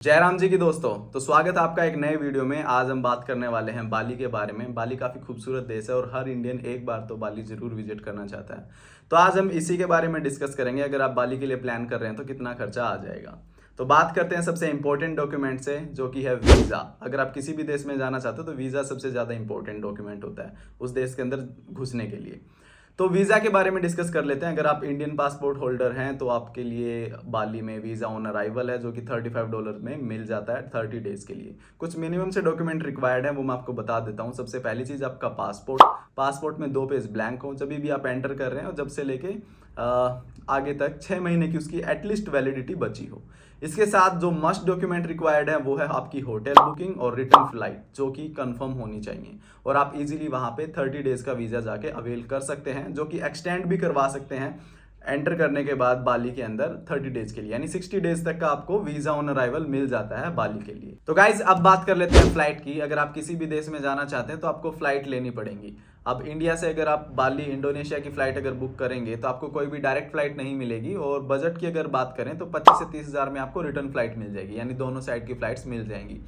जयराम जी की दोस्तों, तो स्वागत है आपका एक नए वीडियो में। आज हम बात करने वाले हैं बाली के बारे में। बाली काफ़ी खूबसूरत देश है और हर इंडियन एक बार तो बाली ज़रूर विजिट करना चाहता है। तो आज हम इसी के बारे में डिस्कस करेंगे। अगर आप बाली के लिए प्लान कर रहे हैं तो कितना खर्चा आ जाएगा। तो बात करते हैं सबसे इंपॉर्टेंट डॉक्यूमेंट से, जो कि है वीज़ा। अगर आप किसी भी देश में जाना चाहते हो तो वीज़ा सबसे ज़्यादा इंपॉर्टेंट डॉक्यूमेंट होता है उस देश के अंदर घुसने के लिए। तो वीज़ा के बारे में डिस्कस कर लेते हैं। अगर आप इंडियन पासपोर्ट होल्डर हैं तो आपके लिए बाली में वीज़ा ऑन अराइवल है, जो कि $35 में मिल जाता है 30 डेज़ के लिए। कुछ मिनिमम से डॉक्यूमेंट रिक्वायर्ड है, वो मैं आपको बता देता हूँ। सबसे पहली चीज़ आपका पासपोर्ट में 2 पेज ब्लैंक हो जब भी आप एंटर कर रहे हैं, और जब से लेके आगे तक 6 महीने की उसकी एटलीस्ट वैलिडिटी बची हो। इसके साथ जो मस्ट डॉक्यूमेंट रिक्वायर्ड है वो है आपकी होटल बुकिंग और रिटर्न फ्लाइट, जो कि कंफर्म होनी चाहिए। और आप इजीली वहाँ पे 30 डेज़ का वीज़ा जाके अवेल कर सकते हैं, जो कि एक्सटेंड भी करवा सकते हैं एंटर करने के बाद बाली के अंदर 30 डेज के लिए, यानी 60 डेज तक का आपको वीजा ऑन अराइवल मिल जाता है बाली के लिए। तो गाइज अब बात कर लेते हैं फ्लाइट की। अगर आप किसी भी देश में जाना चाहते हैं तो आपको फ्लाइट लेनी पड़ेगी। अब इंडिया से अगर आप बाली इंडोनेशिया की फ्लाइट अगर बुक करेंगे तो आपको कोई भी डायरेक्ट फ्लाइट नहीं मिलेगी, और बजट की अगर बात करें तो 25 से 30 हज़ार में आपको रिटर्न फ्लाइट मिल जाएगी, यानी दोनों साइड की फ्लाइट्स मिल जाएंगी।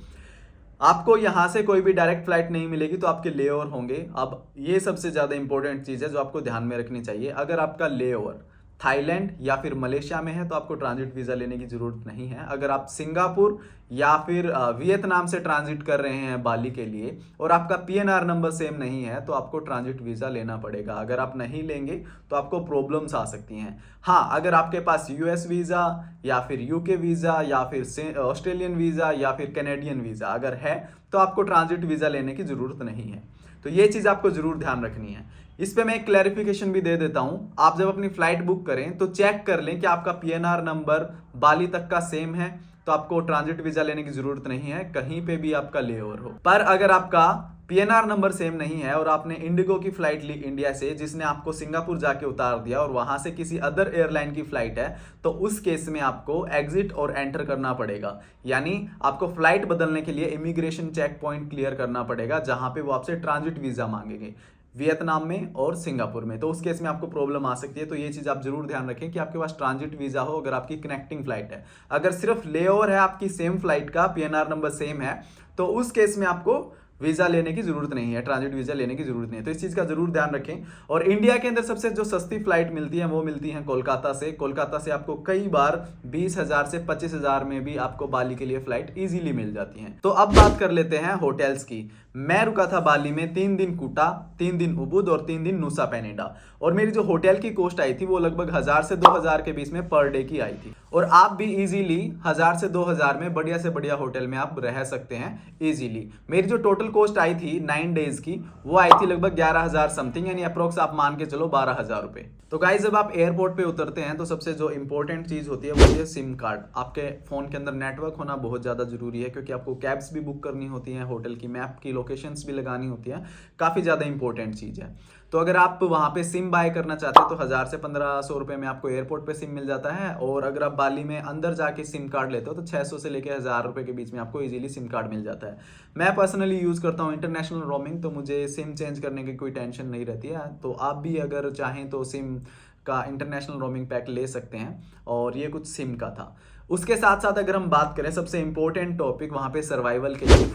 आपको यहाँ से कोई भी डायरेक्ट फ्लाइट नहीं मिलेगी तो आपके ले ओवर होंगे। अब ये सबसे ज़्यादा इंपॉर्टेंट चीज़ है जो आपको ध्यान में रखनी चाहिए। अगर आपका ले ओवर थाईलैंड या फिर मलेशिया में है तो आपको ट्रांजिट वीज़ा लेने की ज़रूरत नहीं है। अगर आप सिंगापुर या फिर वियतनाम से ट्रांजिट कर रहे हैं बाली के लिए और आपका पीएनआर नंबर सेम नहीं है तो आपको ट्रांजिट वीज़ा लेना पड़ेगा। अगर आप नहीं लेंगे तो आपको प्रॉब्लम्स आ सकती हैं। हाँ, अगर आपके पास यूएस वीज़ा या फिर यूके वीज़ा या फिर ऑस्ट्रेलियन वीज़ा या फिर कैनेडियन वीज़ा अगर है तो आपको ट्रांजिट वीज़ा लेने की ज़रूरत नहीं है। तो ये चीज़ आपको ज़रूर ध्यान रखनी है। इस पे मैं एक क्लैरिफिकेशन भी दे देता हूं। आप जब अपनी फ्लाइट बुक करें तो चेक कर लें कि आपका पीएनआर नंबर बाली तक का सेम है, तो आपको ट्रांजिट वीजा लेने की जरूरत नहीं है, कहीं पे भी आपका ले ओवर हो। पर अगर आपका पीएनआर नंबर सेम नहीं है और आपने इंडिगो की फ्लाइट ली इंडिया से, जिसने आपको सिंगापुर जाके उतार दिया, और वहां से किसी अदर एयरलाइन की फ्लाइट है, तो उस केस में आपको एग्जिट और एंटर करना पड़ेगा। यानी आपको फ्लाइट बदलने के लिए इमिग्रेशन चेक पॉइंट क्लियर करना पड़ेगा, जहां पे वो आपसे ट्रांजिट वीजा मांगेंगे वियतनाम में और सिंगापुर में। तो उस केस में आपको प्रॉब्लम आ सकती है। तो ये चीज़ आप जरूर ध्यान रखें कि आपके पास ट्रांजिट वीज़ा हो अगर आपकी कनेक्टिंग फ्लाइट है। अगर सिर्फ लेओवर है आपकी सेम फ्लाइट का, पीएनआर नंबर सेम है, तो उस केस में आपको वीज़ा लेने की जरूरत नहीं है, ट्रांजिट वीज़ा लेने की जरूरत नहीं है। तो इस चीज़ का जरूर ध्यान रखें। और इंडिया के अंदर सबसे जो सस्ती फ्लाइट मिलती है वो मिलती है कोलकाता से। कोलकाता से आपको कई बार 20,000 से 25,000 में भी आपको बाली के लिए फ्लाइट इजीली मिल जाती है। तो अब बात कर लेते हैं होटल्स की। मैं रुका था बाली में 3 दिन कुटा, 3 दिन उबुद और 3 दिन नुसा पेनिडा, और मेरी जो होटल की कॉस्ट आई थी वो लगभग 1000 से 2000 के बीच में पर डे की आई थी। और आप भी इजीली 1000 से 2000 में बढ़िया से बढ़िया होटल में आप रह सकते हैं इजीली। मेरी जो टोटल कॉस्ट आई थी 9 डेज की, वो आई थी लगभग 11,000 समथिंग, यानी अप्रोक्स आप मान के चलो 12,000 रुपए। तो गाइस जब आप एयरपोर्ट पे उतरते हैं तो सबसे जो इंपॉर्टेंट चीज होती है वो है सिम कार्ड। आपके फोन के अंदर नेटवर्क होना बहुत ज्यादा जरूरी है, क्योंकि आपको कैब्स भी बुक करनी होती हैं, होटल की मैप की लोकेशंस भी लगानी होती है। काफी ज्यादा इंपॉर्टेंट चीज है। तो अगर आप वहाँ पे सिम बाय करना चाहते हैं तो 1000 से 1500 रुपए में आपको एयरपोर्ट पे सिम मिल जाता है। और अगर आप बाली में अंदर जाके सिम कार्ड लेते हो तो 600 से लेके 1000 रुपए के बीच में आपको इजीली सिम कार्ड मिल जाता है। मैं पर्सनली यूज़ करता हूँ इंटरनेशनल रोमिंग, तो मुझे सिम चेंज करने की कोई टेंशन नहीं रहती है। तो आप भी अगर चाहें तो सिम का इंटरनेशनल रोमिंग पैक ले सकते हैं। और ये कुछ सिम का था। उसके साथ साथ अगर हम बात करें सबसे इंपॉर्टेंट टॉपिक वहाँ पे सर्वाइवल के लिए,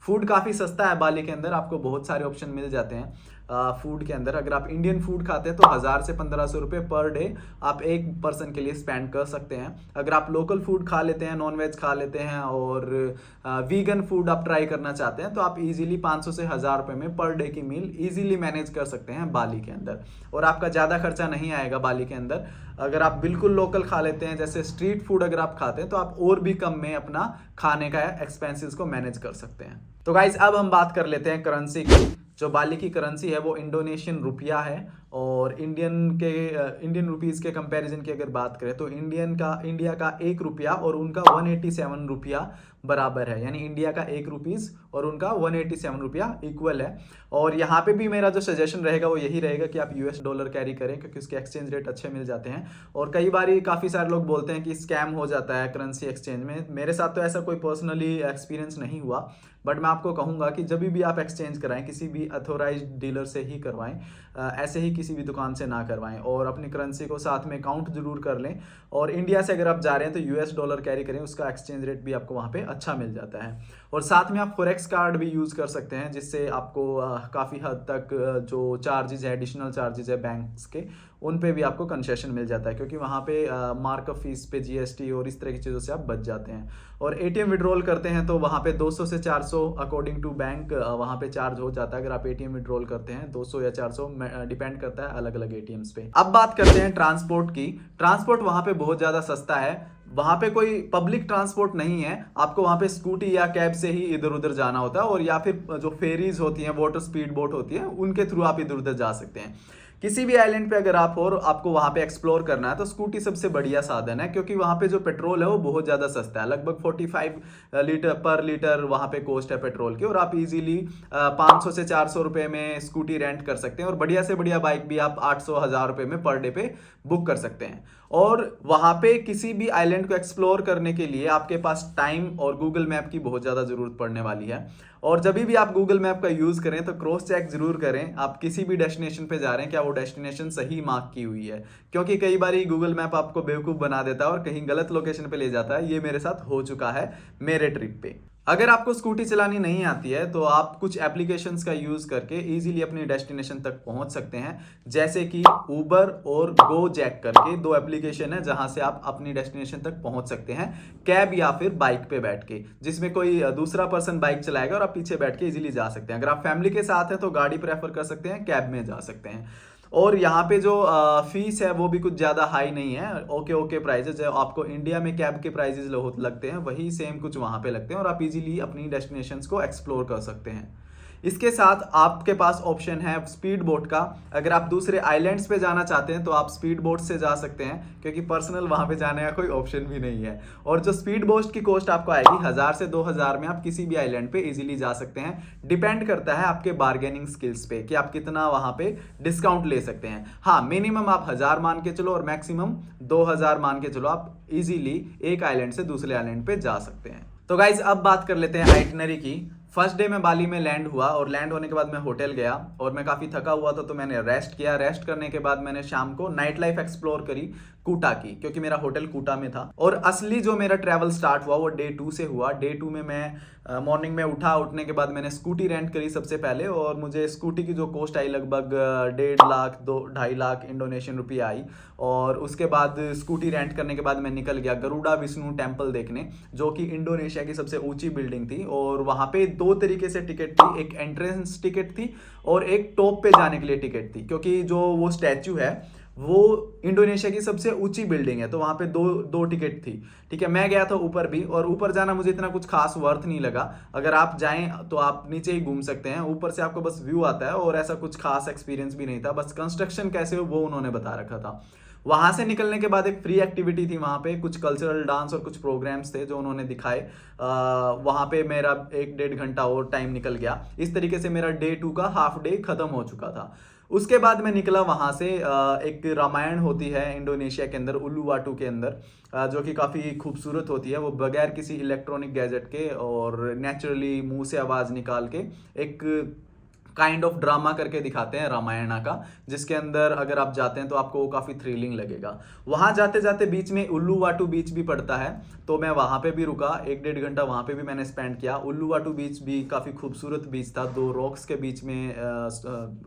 फूड काफ़ी सस्ता है बाली के अंदर, आपको बहुत सारे ऑप्शन मिल जाते हैं फूड के अंदर। अगर आप इंडियन फूड खाते हैं तो 1000 से 1500 रुपये पर डे आप एक पर्सन के लिए स्पेंड कर सकते हैं। अगर आप लोकल फूड खा लेते हैं, नॉन वेज खा लेते हैं और वीगन फूड आप ट्राई करना चाहते हैं, तो आप इजीली 500 से 1000 रुपये में पर डे की मील इजीली मैनेज कर सकते हैं बाली के अंदर, और आपका ज़्यादा खर्चा नहीं आएगा बाली के अंदर। अगर आप बिल्कुल लोकल खा लेते हैं, जैसे स्ट्रीट फूड अगर आप खाते हैं, तो आप और भी कम में अपना खाने का एक्सपेंसेस को मैनेज कर सकते हैं। तो गाइज अब हम बात कर लेते हैं करेंसी की। जो बाली की करेंसी है वो इंडोनेशियन रुपया है, और इंडियन रुपीज़ के कंपैरिजन की अगर बात करें तो इंडिया का 1 रुपया और उनका 187 रुपया बराबर है, यानी इंडिया का 1 रुपीज़ और उनका 187 रुपया इक्वल है। और यहाँ पे भी मेरा जो सजेशन रहेगा वो यही रहेगा कि आप यूएस डॉलर कैरी करें, क्योंकि उसके एक्सचेंज रेट अच्छे मिल जाते हैं। और कई बार काफ़ी सारे लोग बोलते हैं कि स्कैम हो जाता है करेंसी एक्सचेंज में। मेरे साथ तो ऐसा कोई पर्सनली एक्सपीरियंस नहीं हुआ, बट मैं आपको कहूँगा कि जब भी आप एक्सचेंज कराएं किसी भी अथोराइज्ड डीलर से ही करवाएं। ऐसे ही किसी भी दुकान से ना करवाएं और अपनी करेंसी को साथ में काउंट जरूर कर लें। और इंडिया से अगर आप जा रहे हैं तो यूएस डॉलर कैरी करें, उसका एक्सचेंज रेट भी आपको वहाँ पे अच्छा मिल जाता है। और साथ में आप फॉरेक्स कार्ड भी यूज़ कर सकते हैं, जिससे आपको काफ़ी हद तक जो चार्जेज है, एडिशनल चार्जेज है बैंक्स के, उन पे भी आपको कंसेशन मिल जाता है, क्योंकि वहाँ पे मार्कअप फीस पे जीएसटी और इस तरह की चीज़ों से आप बच जाते हैं। और एटीएम विड्रॉल करते हैं तो वहाँ पे 200 से 400 अकॉर्डिंग टू बैंक वहाँ पे चार्ज हो जाता है अगर आप एटीएम विड्रॉल करते हैं। 200 या 400 डिपेंड करता है अलग अलग एटीएम्स पे। अब बात करते हैं ट्रांसपोर्ट की। ट्रांसपोर्ट वहाँ पे बहुत ज़्यादा सस्ता है। वहाँ पे कोई पब्लिक ट्रांसपोर्ट नहीं है, आपको वहाँ पे स्कूटी या कैब से ही इधर उधर जाना होता है, और या फिर जो फेरीज होती हैं, वाटर स्पीड बोट होती है, उनके थ्रू आप इधर उधर जा सकते हैं। किसी भी आइलैंड पे अगर आप हो और आपको वहाँ पे एक्सप्लोर करना है तो स्कूटी सबसे बढ़िया साधन है, क्योंकि वहाँ पे जो पेट्रोल है वो बहुत ज़्यादा सस्ता है। लगभग 45 लीटर पर लीटर वहाँ पे कॉस्ट है पेट्रोल की, और आप इजीली 500 से 400 रुपये में स्कूटी रेंट कर सकते हैं, और बढ़िया से बढ़िया बाइक भी आप 800-1000 रुपये में पर डे पे बुक कर सकते हैं। और वहाँ पे किसी भी आइलैंड को एक्सप्लोर करने के लिए आपके पास टाइम और गूगल मैप की बहुत ज़्यादा ज़रूरत पड़ने वाली है। और जब भी आप गूगल मैप का यूज़ करें तो क्रॉस चेक जरूर करें, आप किसी भी डेस्टिनेशन पे जा रहे हैं क्या वो डेस्टिनेशन सही मार्क की हुई है, क्योंकि कई बार गूगल मैप आपको बेवकूफ़ बना देता है और कहीं गलत लोकेशन पे ले जाता है। ये मेरे साथ हो चुका है मेरे ट्रिप पे। अगर आपको स्कूटी चलानी नहीं आती है तो आप कुछ एप्लीकेशंस का यूज़ करके इजीली अपनी डेस्टिनेशन तक पहुंच सकते हैं, जैसे कि उबर और गो जैक करके 2 एप्लीकेशन है जहां से आप अपनी डेस्टिनेशन तक पहुंच सकते हैं, कैब या फिर बाइक पे बैठ के, जिसमें कोई दूसरा पर्सन बाइक चलाएगा और आप पीछे बैठ के इजीली जा सकते हैं। अगर आप फैमिली के साथ हैं तो गाड़ी प्रेफर कर सकते हैं, कैब में जा सकते हैं। और यहाँ पे जो फीस है वो भी कुछ ज़्यादा हाई नहीं है, ओके प्राइजेज है। आपको इंडिया में कैब के प्राइजेज लगते हैं वही सेम कुछ वहाँ पे लगते हैं, और आप इजीली अपनी डेस्टिनेशंस को एक्सप्लोर कर सकते हैं। इसके साथ आपके पास ऑप्शन है स्पीड बोट का। अगर आप दूसरे आइलैंड्स पे जाना चाहते हैं तो आप स्पीड बोट से जा सकते हैं, क्योंकि पर्सनल वहाँ पे जाने का कोई ऑप्शन भी नहीं है। और जो स्पीड बोट की कॉस्ट आपको आएगी 1000 से 2000 में आप किसी भी आइलैंड पे इजीली जा सकते हैं। डिपेंड करता है आपके बार्गेनिंग स्किल्स पे कि आप कितना वहाँ पे डिस्काउंट ले सकते हैं। हाँ, मिनिमम आप 1000 मान के चलो और मैक्सिमम 2000 मान के चलो, आप इजीली एक आइलैंड से दूसरे आइलैंड पे जा सकते हैं। तो गाइज अब बात कर लेते हैं आइटनरी की। फर्स्ट डे मैं बाली में लैंड हुआ, और लैंड होने के बाद मैं होटल गया और मैं काफ़ी थका हुआ था तो मैंने रेस्ट किया। रेस्ट करने के बाद मैंने शाम को नाइट लाइफ एक्सप्लोर करी कूटा की, क्योंकि मेरा होटल कूटा में था। और असली जो मेरा ट्रैवल स्टार्ट हुआ वो डे 2 से हुआ। डे 2 में मैं मॉर्निंग में उठा, उठने के बाद मैंने स्कूटी रेंट करी सबसे पहले, और मुझे स्कूटी की जो कॉस्ट आई लगभग 1.5 लाख 2-2.5 लाख इंडोनेशियन रुपये आई। और उसके बाद स्कूटी रेंट करने के बाद मैं निकल गया गरुड़ा विष्णु टेम्पल देखने, जो कि इंडोनेशिया की सबसे ऊंची बिल्डिंग थी। और वहाँ पे 2 तरीके से टिकट थी, एक एंट्रेंस टिकट थी और एक टॉप पे जाने के लिए टिकट थी, क्योंकि जो वो स्टैचू है वो इंडोनेशिया की सबसे ऊंची बिल्डिंग है, तो वहाँ पे दो टिकट थी। ठीक है, मैं गया था ऊपर भी, और ऊपर जाना मुझे इतना कुछ खास वर्थ नहीं लगा। अगर आप जाएं तो आप नीचे ही घूम सकते हैं, ऊपर से आपको बस व्यू आता है, और ऐसा कुछ खास एक्सपीरियंस भी नहीं था। बस कंस्ट्रक्शन कैसे हो वो उन्होंने बता रखा था। वहां से निकलने के बाद एक फ्री एक्टिविटी थी वहां पे, कुछ कल्चरल डांस और कुछ प्रोग्राम्स थे जो उन्होंने दिखाए। वहां पे मेरा 1-1.5 घंटा और टाइम निकल गया। इस तरीके से मेरा डे 2 का हाफ डे खत्म हो चुका था। उसके बाद मैं निकला वहां से। एक रामायण होती है इंडोनेशिया के अंदर, उल्लुवाटू के अंदर, जो कि काफ़ी खूबसूरत होती है। वो बगैर किसी इलेक्ट्रॉनिक गैजेट के और नेचुरली मुंह से आवाज़ निकाल के एक काइंड ऑफ ड्रामा करके दिखाते हैं रामायणा का, जिसके अंदर अगर आप जाते हैं तो आपको वो काफ़ी थ्रिलिंग लगेगा। वहाँ जाते जाते बीच में उल्लुवाटू बीच भी पड़ता है, तो मैं वहाँ पे भी रुका। 1-1.5 घंटा वहाँ पे भी मैंने स्पेंड किया। उल्लुवाटू बीच भी काफ़ी खूबसूरत बीच था, 2 रॉक्स के बीच में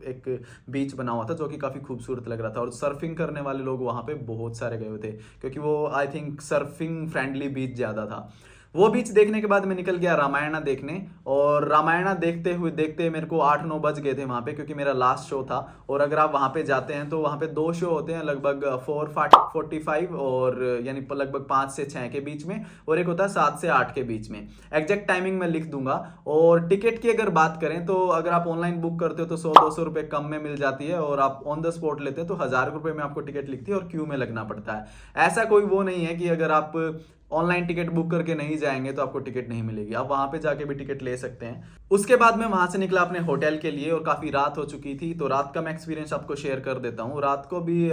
एक बीच बना हुआ था जो कि काफ़ी खूबसूरत लग रहा था। और सर्फिंग करने वाले लोग वहाँ पे बहुत सारे गए हुए थे, क्योंकि वो आई थिंक सर्फिंग फ्रेंडली बीच ज़्यादा था। वो बीच देखने के बाद मैं निकल गया रामायणा देखने, और रामायणा देखते मेरे को 8-9 बज गए थे वहाँ पे, क्योंकि मेरा लास्ट शो था। और अगर आप वहाँ पे जाते हैं तो वहाँ पे 2 शो होते हैं, लगभग 4:45 और यानी लगभग 5 से 6 के बीच में, और एक होता है 7 से 8 के बीच में। एग्जैक्ट टाइमिंग मैं लिख दूंगा। और टिकट की अगर बात करें तो अगर आप ऑनलाइन बुक करते हो तो 100-200 रुपये कम में मिल जाती है, और आप ऑन द स्पॉट लेते हैं तो 1000 रुपये में आपको टिकट लिखती है और क्यू में लगना पड़ता है। ऐसा कोई वो नहीं है कि अगर आप ऑनलाइन टिकट बुक करके नहीं जाएंगे तो आपको टिकट नहीं मिलेगी, आप वहां पे जाके भी टिकट ले सकते हैं। उसके बाद मैं वहां से निकला अपने होटल के लिए, और काफ़ी रात हो चुकी थी, तो रात का मैं एक्सपीरियंस आपको शेयर कर देता हूँ। रात को भी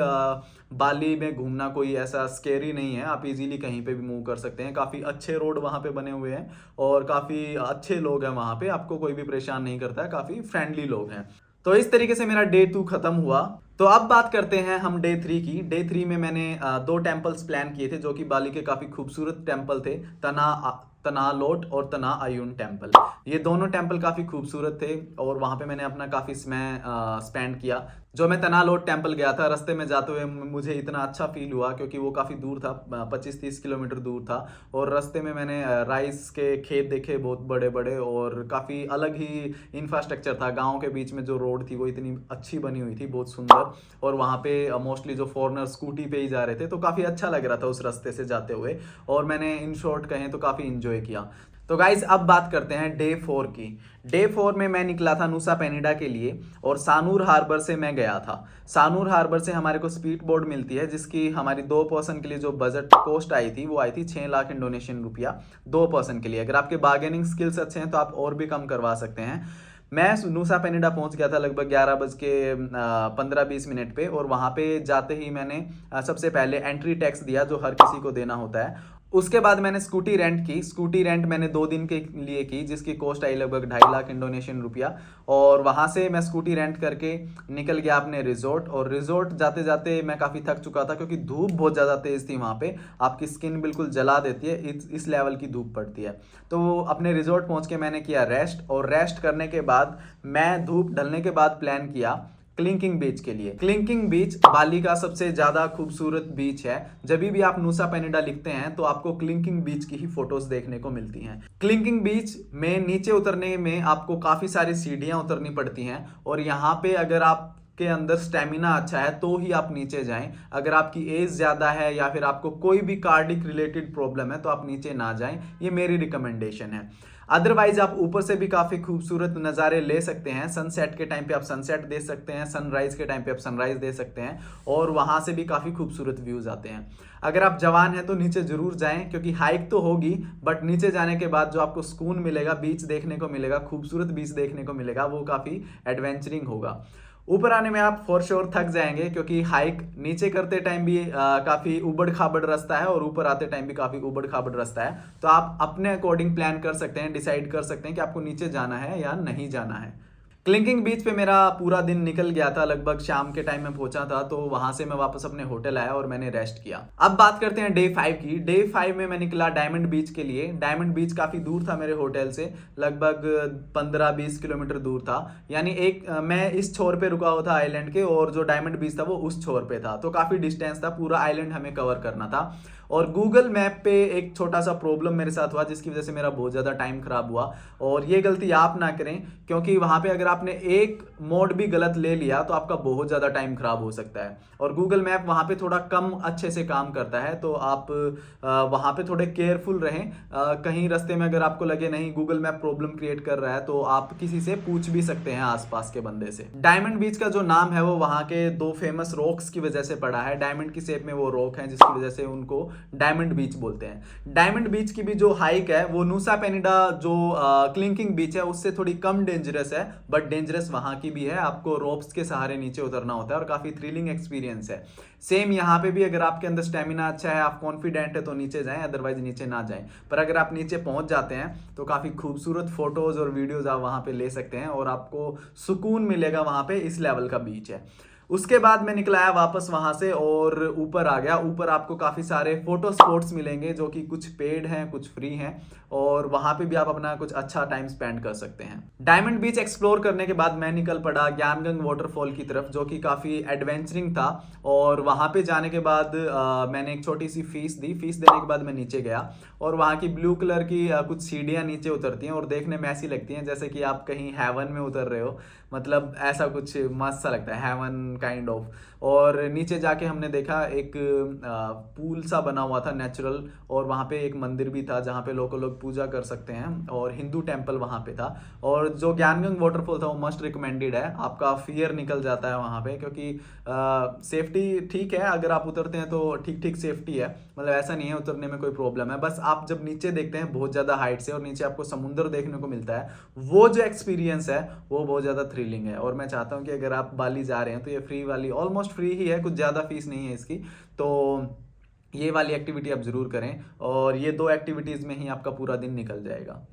बाली में घूमना कोई ऐसा स्केरी नहीं है, आप इजीली कहीं पे भी मूव कर सकते हैं। काफ़ी अच्छे रोड वहाँ पे बने हुए हैं और काफ़ी अच्छे लोग हैं वहाँ पे, आपको कोई भी परेशान नहीं करता है, काफ़ी फ्रेंडली लोग हैं। तो इस तरीके से मेरा डे 2 खत्म हुआ। तो अब बात करते हैं हम डे 3 की। डे 3 में मैंने दो टेम्पल्स प्लान किए थे जो कि बाली के काफ़ी खूबसूरत टेम्पल थे। तना लोट और तना अयुन टेम्पल। ये दोनों टेम्पल काफ़ी खूबसूरत थे और वहाँ पे मैंने अपना काफ़ी समय स्पेंड किया। जो मैं तना लोट टेम्पल गया था, रास्ते में जाते हुए मुझे इतना अच्छा फील हुआ क्योंकि वो काफ़ी दूर था, 25-30 किलोमीटर दूर था। और रास्ते में मैंने राइस के खेत देखे बहुत बड़े बड़े, और काफ़ी अलग ही इंफ्रास्ट्रक्चर था। गाँव के बीच में जो रोड थी वो इतनी अच्छी बनी हुई थी, बहुत सुंदर। और वहाँ पे मोस्टली जो फॉरनर स्कूटी पे ही जा रहे थे, तो काफ़ी अच्छा लग रहा था उस रास्ते से जाते हुए। और मैंने इन शॉर्ट कहें तो काफ़ी इंजॉय किया। तो गाइज अब बात करते हैं डे 4 की। डे 4 में मैं निकला था नुसा पेनिडा के लिए और सानूर हार्बर से मैं गया था। सानूर हार्बर से हमारे को स्पीड बोट मिलती है जिसकी हमारी 2 पर्सन के लिए जो बजट कॉस्ट आई थी वो आई थी 6 लाख इंडोनेशियन रुपया 2 पर्सन के लिए। अगर आपके बार्गेनिंग स्किल्स अच्छे हैं तो आप और भी कम करवा सकते हैं। मैं नुसा पेनिडा पहुंच गया था लगभग 11 बज के 15-20 मिनट पे, और वहां पे जाते ही मैंने सबसे पहले एंट्री टैक्स दिया जो हर किसी को देना होता है। उसके बाद मैंने स्कूटी रेंट की। स्कूटी रेंट मैंने 2 दिन के लिए की जिसकी कॉस्ट आई लगभग 2.5 लाख इंडोनेशियन रुपया। और वहां से मैं स्कूटी रेंट करके निकल गया अपने रिजॉर्ट। और रिजॉर्ट जाते जाते मैं काफ़ी थक चुका था क्योंकि धूप बहुत ज़्यादा तेज़ थी वहाँ पे, आपकी स्किन बिल्कुल जला देती है, इस लेवल की धूप पड़ती है। तो अपने रिजॉर्ट पहुँच के मैंने किया रेस्ट, और रेस्ट करने के बाद मैं धूप ढलने के बाद प्लान किया क्लिंकिंग बीच के लिए। क्लिंकिंग बीच बाली का सबसे ज्यादा खूबसूरत बीच है। जब भी आप नुसा पेनिडा लिखते हैं तो आपको क्लिंकिंग बीच की ही फोटोज देखने को मिलती हैं। क्लिंकिंग बीच में नीचे उतरने में आपको काफी सारी सीढ़ियां उतरनी पड़ती हैं, और यहाँ पे अगर आप के अंदर स्टेमिना अच्छा है तो ही आप नीचे जाएं। अगर आपकी एज ज्यादा है या फिर आपको कोई भी कार्डिक रिलेटेड प्रॉब्लम है तो आप नीचे ना जाएं, ये मेरी रिकमेंडेशन है। अदरवाइज आप ऊपर से भी काफी खूबसूरत नज़ारे ले सकते हैं। सनसेट के टाइम पे आप सनसेट दे सकते हैं, सनराइज के टाइम पे आप सनराइज दे सकते हैं, और वहां से भी काफी खूबसूरत व्यूज आते हैं। अगर आप जवान हैं तो नीचे जरूर जाएं क्योंकि हाइक तो होगी, बट नीचे जाने के बाद जो आपको सुकून मिलेगा, बीच देखने को मिलेगा, खूबसूरत बीच देखने को मिलेगा, वो काफी एडवेंचरिंग होगा। ऊपर आने में आप फॉर श्योर थक जाएंगे क्योंकि हाइक नीचे करते टाइम भी काफी उबड़ खाबड़ रास्ता है, और ऊपर आते टाइम भी काफी उबड़ खाबड़ रास्ता है। तो आप अपने अकॉर्डिंग प्लान कर सकते हैं, डिसाइड कर सकते हैं कि आपको नीचे जाना है या नहीं जाना है। क्लिंकिंग बीच पे मेरा पूरा दिन निकल गया था। लगभग शाम के टाइम में पहुंचा था, तो वहां से मैं वापस अपने होटल आया और मैंने रेस्ट किया। अब बात करते हैं डे 5 की। डे 5 में मैं निकला डायमंड बीच के लिए। डायमंड बीच काफी दूर था मेरे होटल से, लगभग 15-20 किलोमीटर दूर था। यानी मैं इस छोर पे रुका हुआ था आइलैंड के, और जो डायमंड बीच था वो उस छोर पे था, तो काफी डिस्टेंस था, पूरा आइलैंड हमें कवर करना था। और गूगल मैप पे एक छोटा सा प्रॉब्लम मेरे साथ हुआ जिसकी वजह से मेरा बहुत ज़्यादा टाइम खराब हुआ। और ये गलती आप ना करें क्योंकि वहाँ पे अगर आपने एक मोड भी गलत ले लिया तो आपका बहुत ज़्यादा टाइम खराब हो सकता है। और गूगल मैप वहाँ पे थोड़ा कम अच्छे से काम करता है, तो आप वहाँ पे थोड़े केयरफुल रहें। कहीं रास्ते में अगर आपको लगे नहीं गूगल मैप प्रॉब्लम क्रिएट कर रहा है तो आप किसी से पूछ भी सकते हैं आसपास के बंदे से। डायमंड बीच का जो नाम है वो वहाँ के 2 फेमस रॉक्स की वजह से पड़ा है। डायमंड की शेप में वो रॉक है जिसकी वजह से उनको डायमंड बीच बोलते हैं। डायमंड बीच की भी जो हाइक है वो नुसा पेनिडा जो क्लिंकिंग बीच है उससे थोड़ी कम डेंजरस है, बट डेंजरस वहां की भी है। आपको रोप्स के सहारे नीचे उतरना होता है और काफी थ्रिलिंग एक्सपीरियंस है। सेम यहाँ पे भी अगर आपके अंदर स्टेमिना अच्छा है, आप कॉन्फिडेंट है तो नीचे जाएं, अदरवाइज नीचे ना जाएं। पर अगर आप नीचे पहुंच जाते हैं तो काफी खूबसूरत फोटोज और वीडियोज आप वहां पे ले सकते हैं और आपको सुकून मिलेगा वहां पे। इस लेवल का बीच है। उसके बाद मैं निकला आया वापस वहां से और ऊपर आ गया। ऊपर आपको काफी सारे फोटो स्पॉट्स मिलेंगे जो कि कुछ पेड हैं कुछ फ्री हैं, और वहां पे भी आप अपना कुछ अच्छा टाइम स्पेंड कर सकते हैं। डायमंड बीच एक्सप्लोर करने के बाद मैं निकल पड़ा ज्ञानगंग वाटरफॉल की तरफ जो कि काफी एडवेंचरिंग था। और वहां पे जाने के बाद मैंने एक छोटी सी फीस दी। फीस देने के बाद मैं नीचे गया और वहां की ब्लू कलर की कुछ सीढ़ियां नीचे उतरती हैं और देखने में ऐसी लगती हैं जैसे कि आप कहीं हेवन में उतर रहे हो। मतलब ऐसा कुछ मस्त सा लगता है, हेवन काइंड ऑफ। और नीचे जाके हमने देखा एक पूल सा बना हुआ था नेचुरल, और वहाँ पे एक मंदिर भी था जहाँ पे लोग पूजा कर सकते हैं, और हिंदू टेम्पल वहाँ पे था। और जो ज्ञानगंग वाटरफॉल था वो मस्ट रिकमेंडेड है। आपका फियर निकल जाता है वहाँ पे क्योंकि सेफ्टी ठीक है, अगर आप उतरते हैं तो ठीक ठीक सेफ्टी है। मतलब ऐसा नहीं है उतरने में कोई प्रॉब्लम है, बस आप जब नीचे देखते हैं बहुत ज़्यादा हाइट से और नीचे आपको समुद्र देखने को मिलता है, वो जो एक्सपीरियंस है वो बहुत ज़्यादा थ्रिलिंग है। और मैं चाहता हूँ कि अगर आप बाली जा रहे हैं तो ये फ्री वाली, ऑलमोस्ट फ्री ही है, कुछ ज़्यादा फीस नहीं है इसकी, तो ये वाली एक्टिविटी आप ज़रूर करें। और ये 2 एक्टिविटीज़ में ही आपका पूरा दिन निकल जाएगा।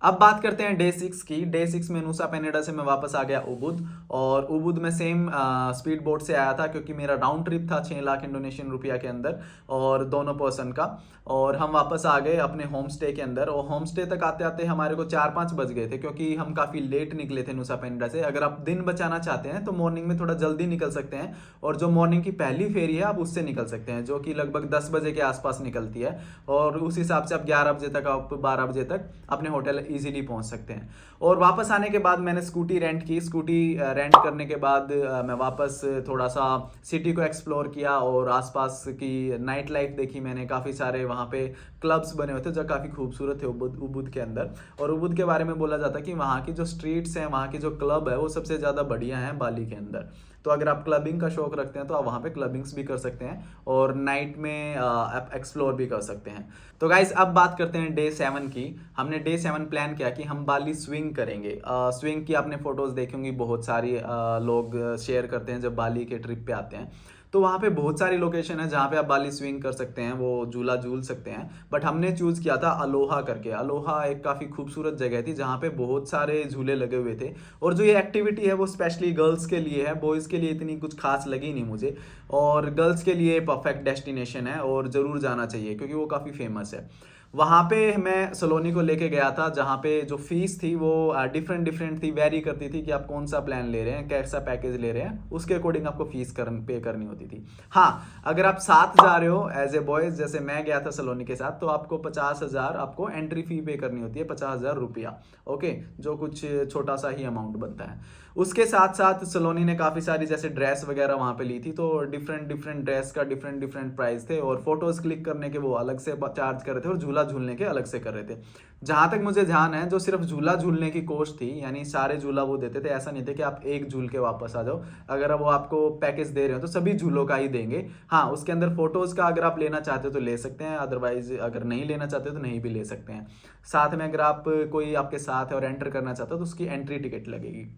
अब बात करते हैं डे 6 की। डे 6 में नुसा पेनिडा से मैं वापस आ गया उबुद, और उबुद में सेम स्पीड बोट से आया था क्योंकि मेरा राउंड ट्रिप था 6 लाख इंडोनेशियन रुपया के अंदर और दोनों पर्सन का। और हम वापस आ गए अपने होम स्टे के अंदर, और होम स्टे तक आते आते हमारे को 4-5 बज गए थे क्योंकि हम काफ़ी लेट निकले थे नुसा पेनिडा से। अगर आप दिन बचाना चाहते हैं तो मॉर्निंग में थोड़ा जल्दी निकल सकते हैं, और जो मॉर्निंग की पहली फेरी है आप उससे निकल सकते हैं जो कि लगभग 10 बजे के आसपास निकलती है, और उस हिसाब से आप 11 बजे तक, आप 12 बजे तक अपने होटल इजीली पहुंच सकते हैं। और वापस आने के बाद मैंने स्कूटी रेंट की। स्कूटी रेंट करने के बाद मैं वापस थोड़ा सा सिटी को एक्सप्लोर किया और आसपास की नाइट लाइफ देखी मैंने। काफ़ी सारे वहाँ पे क्लब्स बने हुए थे जो काफ़ी खूबसूरत थे उबुद के अंदर। और उबुद के बारे में बोला जाता है कि वहाँ की जो स्ट्रीट्स हैं, वहाँ की जो क्लब है वो सबसे ज़्यादा बढ़िया हैं बाली के अंदर। तो अगर आप क्लबिंग का शौक रखते हैं तो आप वहाँ पे क्लबिंग्स भी कर सकते हैं और नाइट में आप एक्सप्लोर भी कर सकते हैं। तो गाइज अब बात करते हैं डे 7 की। हमने डे 7 प्लान किया कि हम बाली स्विंग करेंगे। स्विंग की आपने फोटोज़ देखी होंगी, बहुत सारी लोग शेयर करते हैं जब बाली के ट्रिप पे आते हैं। तो वहाँ पे बहुत सारी लोकेशन है जहाँ पे आप बाली स्विंग कर सकते हैं, वो झूला झूल सकते हैं। बट हमने चूज़ किया था अलोहा करके। अलोहा एक काफ़ी खूबसूरत जगह थी जहाँ पे बहुत सारे झूले लगे हुए थे, और जो ये एक्टिविटी है वो स्पेशली गर्ल्स के लिए है, बॉयज़ के लिए इतनी कुछ खास लगी नहीं मुझे। और गर्ल्स के लिए परफेक्ट डेस्टिनेशन है और ज़रूर जाना चाहिए क्योंकि वो काफ़ी फेमस है। वहाँ पे मैं सलोनी को लेके गया था जहाँ पे जो फीस थी वो डिफरेंट थी, वेरी करती थी कि आप कौन सा प्लान ले रहे हैं, कैसा पैकेज ले रहे हैं, उसके अकॉर्डिंग आपको फीस पे करनी होती थी। हाँ, अगर आप साथ जा रहे हो एज ए बॉयज़, जैसे मैं गया था सलोनी के साथ, तो आपको 50,000 आपको एंट्री फी पे करनी होती है, 50,000 रुपया। ओके, जो कुछ छोटा सा ही अमाउंट बनता है। उसके साथ साथ सलोनी ने काफ़ी सारी जैसे ड्रेस वगैरह वहाँ पे ली थी, तो डिफरेंट ड्रेस का डिफरेंट प्राइस थे, और फोटोज़ क्लिक करने के वो अलग से चार्ज कर रहे थे और झूला झूलने के अलग से कर रहे थे। जहाँ तक मुझे ध्यान है जो सिर्फ झूला झूलने की कॉस्ट थी, यानी सारे झूला वो देते थे, ऐसा नहीं थे कि आप एक झूल के वापस आ जाओ। अगर वो आपको पैकेज दे रहे हो तो सभी झूलों का ही देंगे। हाँ, उसके अंदर फोटोज़ का अगर आप लेना चाहते हो तो ले सकते हैं, अदरवाइज अगर नहीं लेना चाहते हो तो नहीं भी ले सकते हैं। साथ में अगर आप कोई आपके साथ है और एंटर करना चाहते हो तो उसकी एंट्री टिकट लगेगी,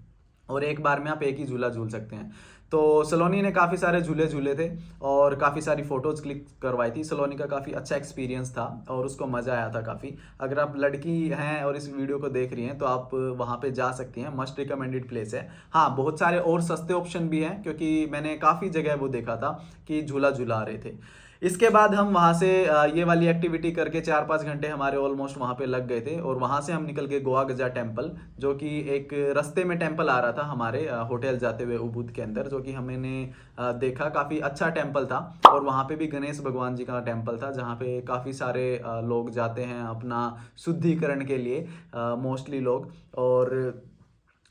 और एक बार में आप एक ही झूला झूल सकते हैं। तो सलोनी ने काफ़ी सारे झूले झूले थे और काफ़ी सारी फ़ोटोज़ क्लिक करवाई थी। सलोनी का काफ़ी अच्छा एक्सपीरियंस था और उसको मज़ा आया था काफ़ी। अगर आप लड़की हैं और इस वीडियो को देख रही हैं तो आप वहाँ पे जा सकती हैं, मस्ट रिकमेंडेड प्लेस है। हाँ, बहुत सारे और सस्ते ऑप्शन भी हैं क्योंकि मैंने काफ़ी जगह वो देखा था कि झूला झूला रहे थे। इसके बाद हम वहाँ से ये वाली एक्टिविटी करके 4-5 घंटे हमारे ऑलमोस्ट वहाँ पे लग गए थे, और वहाँ से हम निकल गए गोवा गजा टेम्पल, जो कि एक रास्ते में टेम्पल आ रहा था हमारे होटल जाते हुए उबुद के अंदर, जो कि हमने देखा। काफ़ी अच्छा टेम्पल था, और वहाँ पे भी गणेश भगवान जी का टेम्पल था जहाँ पे काफ़ी सारे लोग जाते हैं अपना शुद्धिकरण के लिए, मोस्टली लोग। और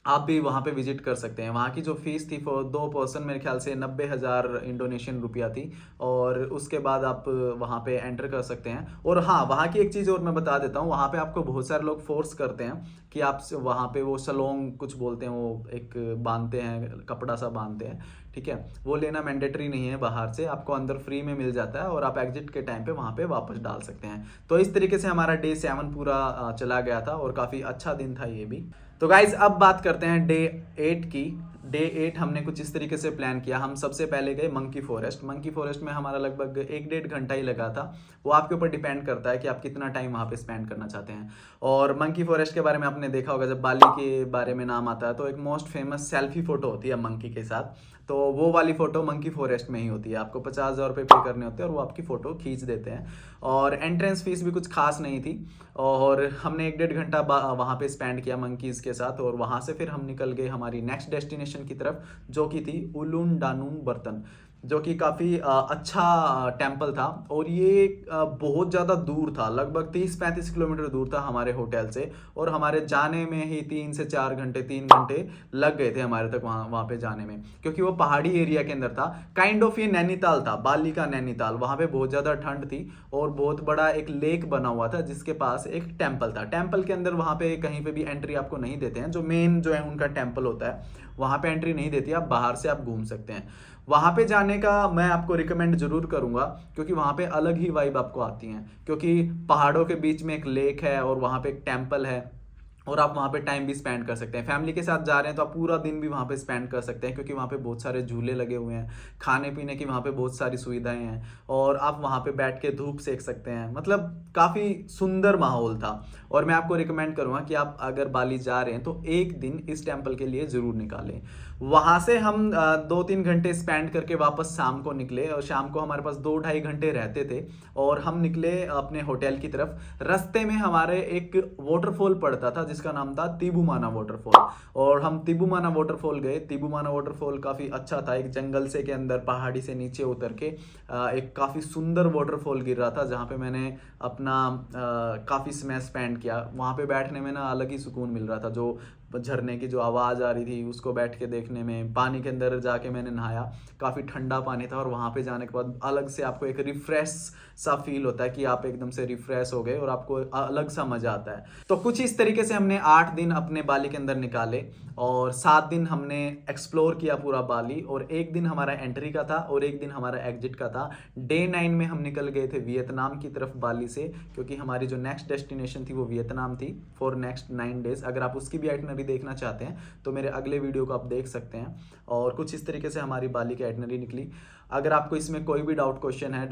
आप भी वहाँ पे विजिट कर सकते हैं। वहाँ की जो फीस थी फॉर 2 पर्सन मेरे ख्याल से 90,000 इंडोनेशियन रुपया थी, और उसके बाद आप वहाँ पे एंटर कर सकते हैं। और हाँ, वहाँ की एक चीज़ और मैं बता देता हूँ, वहाँ पे आपको बहुत सारे लोग फोर्स करते हैं कि आप वहाँ पे वो सलोंग कुछ बोलते हैं, वो एक बांधते हैं, कपड़ा सा बांधते हैं, ठीक है। वो लेना मैंडेटरी नहीं है, बाहर से आपको अंदर फ्री में मिल जाता है, और आप एग्जिट के टाइम पे वहाँ पे वापस डाल सकते हैं। तो इस तरीके से हमारा डे 7 पूरा चला गया था, और काफ़ी अच्छा दिन था ये भी। तो गाइज अब बात करते हैं डे 8 की। डे 8 हमने कुछ इस तरीके से प्लान किया। हम सबसे पहले गए मंकी फॉरेस्ट। मंकी फॉरेस्ट में हमारा लगभग 1-1.5 घंटा ही लगा था। वो आपके ऊपर डिपेंड करता है कि आप कितना टाइम वहाँ पे स्पेंड करना चाहते हैं। और मंकी फॉरेस्ट के बारे में आपने देखा होगा, जब बाली के बारे में नाम आता है तो एक मोस्ट फेमस सेल्फी फ़ोटो होती है मंकी के साथ, तो वो वाली फ़ोटो मंकी फॉरेस्ट में ही होती है। आपको 50,000 रुपये पे करने होते हैं और वो आपकी फ़ोटो खींच देते हैं, और एंट्रेंस फीस भी कुछ खास नहीं थी। और हमने 1-1.5 घंटा वहाँ पे स्पेंड किया मंकीज़ के साथ, और वहाँ से फिर हम निकल गए हमारी नेक्स्ट डेस्टिनेशन की तरफ, जो कि थी उलून डानून बर्तन, जो कि काफ़ी अच्छा टेम्पल था। और ये बहुत ज़्यादा दूर था, लगभग 30-35 किलोमीटर दूर था हमारे होटल से, और हमारे जाने में ही 3 से 4 घंटे, 3 घंटे लग गए थे हमारे तक वहाँ पे जाने में, क्योंकि वो पहाड़ी एरिया के अंदर था। काइंड ऑफ ये नैनीताल था, बाली का नैनीताल। वहाँ पे बहुत ज़्यादा ठंड थी, और बहुत बड़ा एक लेक बना हुआ था जिसके पास एक टेम्पल था। टेम्पल के अंदर वहाँ पे कहीं पे भी एंट्री आपको नहीं देते हैं, जो मेन जो है उनका टेम्पल होता है वहाँ पे एंट्री नहीं देती, आप बाहर से आप घूम सकते हैं। वहाँ पे जाने का मैं आपको रिकमेंड जरूर करूँगा, क्योंकि वहाँ पे अलग ही वाइब आपको आती है, क्योंकि पहाड़ों के बीच में एक लेक है और वहाँ पे एक टेम्पल है, और आप वहाँ पे टाइम भी स्पेंड कर सकते हैं। फैमिली के साथ जा रहे हैं तो आप पूरा दिन भी वहाँ पे स्पेंड कर सकते हैं, क्योंकि वहाँ पे बहुत सारे झूले लगे हुए हैं, खाने पीने की वहाँ पे बहुत सारी सुविधाएं हैं, और आप वहाँ पे बैठ के धूप सेक सकते हैं। मतलब काफ़ी सुंदर माहौल था। और मैं आपको रिकमेंड करूँगा कि आप अगर बाली जा रहे हैं तो एक दिन इस टेम्पल के लिए ज़रूर निकालें। वहाँ से हम 2-3 घंटे स्पेंड करके वापस शाम को निकले, और शाम को हमारे पास 2-2.5 घंटे रहते थे, और हम निकले अपने होटल की तरफ। रास्ते में हमारे एक वाटरफॉल पड़ता था जिसका नाम था तिबुमाना वाटरफॉल, और हम तिबुमाना वाटरफॉल गए। तिबुमाना वाटरफॉल काफ़ी अच्छा था, एक जंगल से के अंदर पहाड़ी से नीचे उतर के एक काफ़ी सुंदर वाटरफॉल गिर रहा था, जहाँ पे मैंने अपना काफ़ी समय स्पेंड किया। वहाँ पे बैठने में ना अलग ही सुकून मिल रहा था, जो झरने की जो आवाज़ आ रही थी उसको बैठ के देखने में। पानी के अंदर जाके मैंने नहाया, काफ़ी ठंडा पानी था, और वहाँ पे जाने के बाद अलग से आपको एक रिफ्रेश सा फील होता है कि आप एकदम से रिफ्रेश हो गए और आपको अलग सा मज़ा आता है। तो कुछ इस तरीके से हमने 8 दिन अपने बाली के अंदर निकाले, और 7 दिन हमने एक्सप्लोर किया पूरा बाली, और एक दिन हमारा एंट्री का था और एक दिन हमारा एग्जिट का था। डे 9 में हम निकल गए थे वियतनाम की तरफ बाली से, क्योंकि हमारी जो नेक्स्ट डेस्टिनेशन थी वो वियतनाम थी फॉर नेक्स्ट 9 डेज। अगर आप उसकी भी आइटनरी देखना चाहते हैं तो मेरे अगले वीडियो को आप देख सकते हैं। और कुछ इस तरीके से हमारी बाली की आइटनरी निकली। अगर आपको इसमें कोई भी डाउट क्वेश्चन है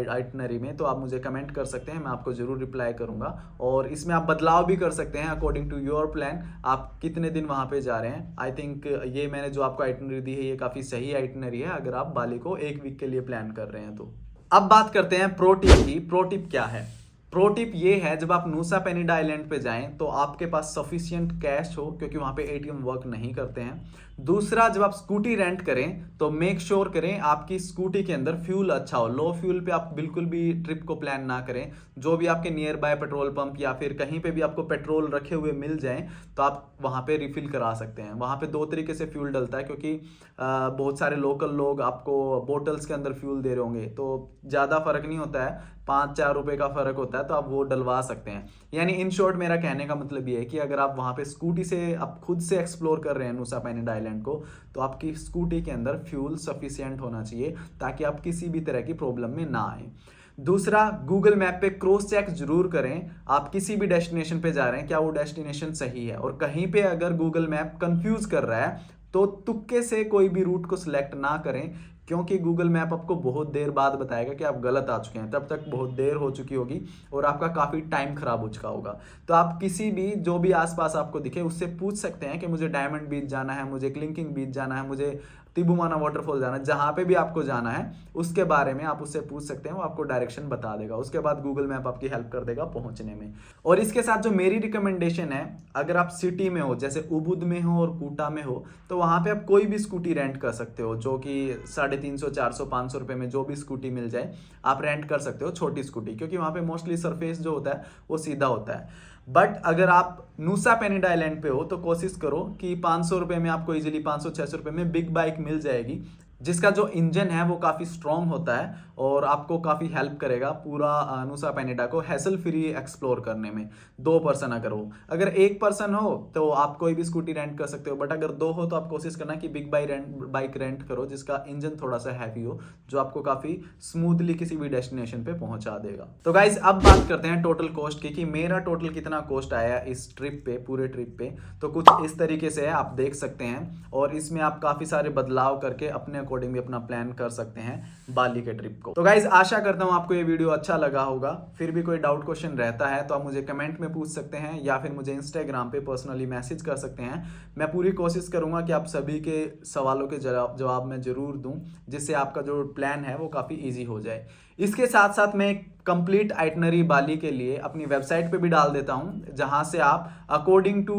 आइटनरी में तो आप मुझे कमेंट कर सकते हैं, मैं आपको ज़रूर रिप्लाई करूंगा। और इसमें आप बदलाव भी कर सकते हैं अकॉर्डिंग टू योर प्लान, आप कितने दिन वहाँ पे जा रहे हैं। आई थिंक ये मैंने जो आपको आइटनरी दी है ये काफ़ी सही आइटनरी है अगर आप बाली को 1 वीक के लिए प्लान कर रहे हैं तो। अब बात करते हैं प्रो टिप की। प्रो टिप क्या है? प्रो टिप ये है, जब आप नूसा पेनिडा आइलैंड पे जाएं तो आपके पास सफिशिएंट कैश हो, क्योंकि वहां पे एटीएम वर्क नहीं करते हैं। दूसरा, जब आप स्कूटी रेंट करें तो मेक श्योर करें आपकी स्कूटी के अंदर फ्यूल अच्छा हो। लो फ्यूल पे आप बिल्कुल भी ट्रिप को प्लान ना करें। जो भी आपके नियर बाय पेट्रोल पंप या फिर कहीं पे भी आपको पेट्रोल रखे हुए मिल जाए तो आप वहाँ पे रिफिल करा सकते हैं। वहाँ पे 2 तरीके से फ्यूल डलता है, क्योंकि बहुत सारे लोकल लोग आपको बोटल्स के अंदर फ्यूल दे रहे होंगे, तो ज़्यादा फर्क नहीं होता है, 5-4 रुपए का फर्क होता है, तो आप वो डलवा सकते हैं। यानी इन शॉर्ट मेरा कहने का मतलब ये है कि अगर आप वहाँ पे स्कूटी से आप खुद से एक्सप्लोर कर रहे हैं नूसा पेनिडा आइलैंड को, तो आपकी स्कूटी के अंदर फ्यूल सफिशिएंट होना चाहिए ताकि आप किसी भी तरह की प्रॉब्लम में ना आए। दूसरा, गूगल मैप पे क्रॉस चेक जरूर करें, आप किसी भी डेस्टिनेशन पे जा रहे हैं क्या वो डेस्टिनेशन सही है। और कहीं पे अगर गूगल मैप कंफ्यूज कर रहा है तो तुक्के से कोई भी रूट को सिलेक्ट ना करें, क्योंकि गूगल मैप आपको बहुत देर बाद बताएगा कि आप गलत आ चुके हैं, तब तक बहुत देर हो चुकी होगी और आपका काफ़ी टाइम खराब हो चुका होगा। तो आप किसी भी जो भी आसपास आपको दिखे उससे पूछ सकते हैं कि मुझे डायमंड बीच जाना है, मुझे क्लिंकिंग बीच जाना है, मुझे तिबुमाना वाटरफॉल जाना है। जहाँ पे भी आपको जाना है उसके बारे में आप उससे पूछ सकते हैं, वो आपको डायरेक्शन बता देगा। उसके बाद गूगल मैप आपकी हेल्प कर देगा पहुंचने में। और इसके साथ जो मेरी रिकमेंडेशन है, अगर आप सिटी में हो, जैसे उबुद में हो और कूटा में हो, तो वहाँ पे आप कोई भी स्कूटी रेंट कर सकते हो, जो कि 350, 400, 500 रुपये में जो भी स्कूटी मिल जाए आप रेंट कर सकते हो, छोटी स्कूटी, क्योंकि वहाँ पे मोस्टली सरफेस जो होता है वो सीधा होता है। बट अगर आप नूसा पेनिडा आइलैंड पे हो तो कोशिश करो कि 500 रुपये में आपको इजीली 500-600 रुपये में बिग बाइक मिल जाएगी, जिसका जो इंजन है वो काफ़ी स्ट्रॉन्ग होता है और आपको काफ़ी हेल्प करेगा पूरा नूसा पेनिडा को हैसल फ्री एक्सप्लोर करने में। 2 पर्सन अगर हो, अगर 1 पर्सन हो तो आप कोई भी स्कूटी रेंट कर सकते हो, बट अगर 2 हो तो आप कोशिश करना कि बिग बाइक रेंट करो जिसका इंजन थोड़ा सा हैवी हो, जो आपको काफ़ी स्मूथली किसी भी डेस्टिनेशन पे पहुंचा देगा। तो गाइज अब बात करते हैं टोटल कॉस्ट की, कि मेरा टोटल कितना कॉस्ट आया इस ट्रिप पे, पूरे ट्रिप पे। तो कुछ इस तरीके से है, आप देख सकते हैं, और इसमें आप काफ़ी सारे बदलाव करके अपने अकॉर्डिंग भी अपना प्लान कर सकते हैं बाली के ट्रिप को। तो गाइज आशा करता हूं आपको ये वीडियो अच्छा लगा होगा। फिर भी कोई डाउट क्वेश्चन रहता है तो आप मुझे कमेंट में पूछ सकते हैं या फिर मुझे इंस्टाग्राम पे पर्सनली मैसेज कर सकते हैं। मैं पूरी कोशिश करूंगा कि आप सभी के सवालों के जवाब मैं जरूर दूं, जिससे आपका जो प्लान है वो काफ़ी ईजी हो जाए। इसके साथ साथ मैं कंप्लीट आइटनरी बाली के लिए अपनी वेबसाइट पे भी डाल देता हूं, जहां से आप अकॉर्डिंग टू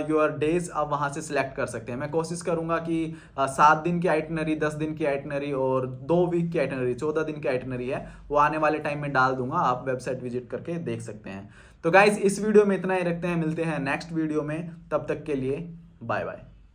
योर डेज आप वहां से सिलेक्ट कर सकते हैं। मैं कोशिश करूंगा कि 7 दिन की आइटनरी, 10 दिन की आइटनरी और 2 वीक की आइटनरी, 14 दिन की आइटनरी है, वो आने वाले टाइम में डाल दूंगा, आप वेबसाइट विजिट करके देख सकते हैं। तो गाइज इस वीडियो में इतना ही रखते हैं, मिलते हैं नेक्स्ट वीडियो में, तब तक के लिए बाय बाय।